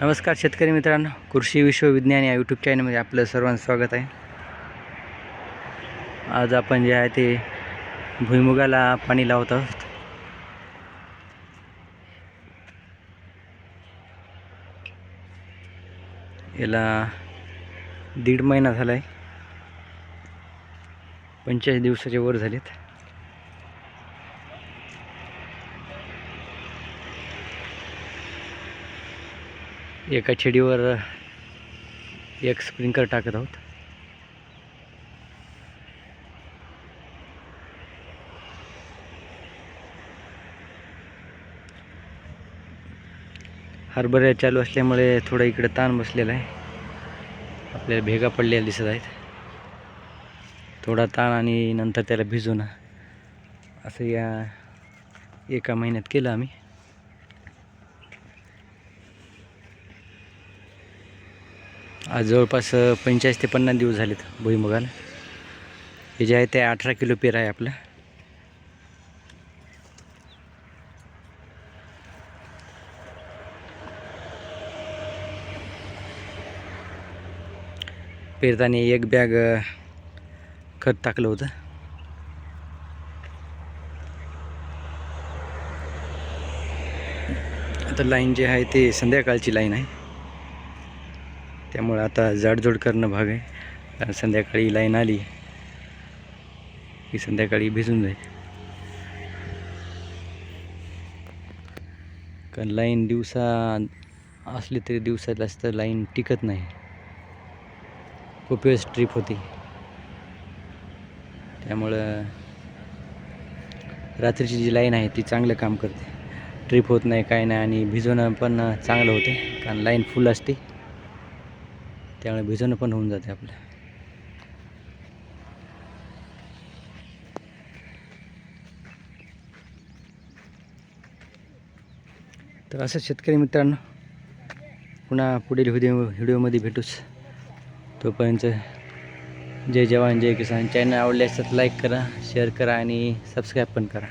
नमस्कार शेतकरी मित्रांनो, कृषी विश्वविज्ञान या यूट्यूब चॅनलमध्ये आपलं सर्वांचं स्वागत आहे. आज आपण जे आहे ते भुईमुगाला पाणी लावत आहोत. याला 1.5 महिना झाला आहे. 45 दिवसाचे वर झालेत. एका छडीवर एक स्प्रिंकलर टाकत आहोत. हरभरा चालू असल्यामुळे थोडा इकडे ताण बसलेला आहे. आपल्याला भेगा पडलेल्या दिसत आहेत. थोडा ताण आणि नंतर त्याला भिजवून असं या एका महिन्यात केलं आम्ही. आज जवळपास 45 ते 50 दिवस झालेत भुईमुगाला. हे जे आहे ते 18 किलो पेर आहे आपलं. पेरताना एक बॅग खत टाकलं होतं. आता लाईन जी आहे ते संध्याकाळची लाईन आहे, त्यामुळे आता जाडजोड करणं भाग आहे. कारण संध्याकाळी लाईन आली की संध्याकाळी भिजून जाईल. कारण लाईन दिवसा असली तरी दिवसाला असतं लाईन टिकत नाही, खूप वेळेस ट्रिप होती. त्यामुळं रात्रीची जी लाईन आहे ती चांगलं काम करते, ट्रिप होत नाही काय नाही आणि भिजवणं पण चांगलं होते. कारण लाईन फुल असते, त्यामुळे भिजवणं पण होऊन जाते आपलं. तर असं शेतकरी मित्रांनो, पुन्हा पुढील व्हिडिओमध्ये भेटूच. तोपर्यंत जय जवान जय किसान. चॅनल आवडले असतात लाईक करा, शेअर करा आणि सबस्क्राईब पण करा.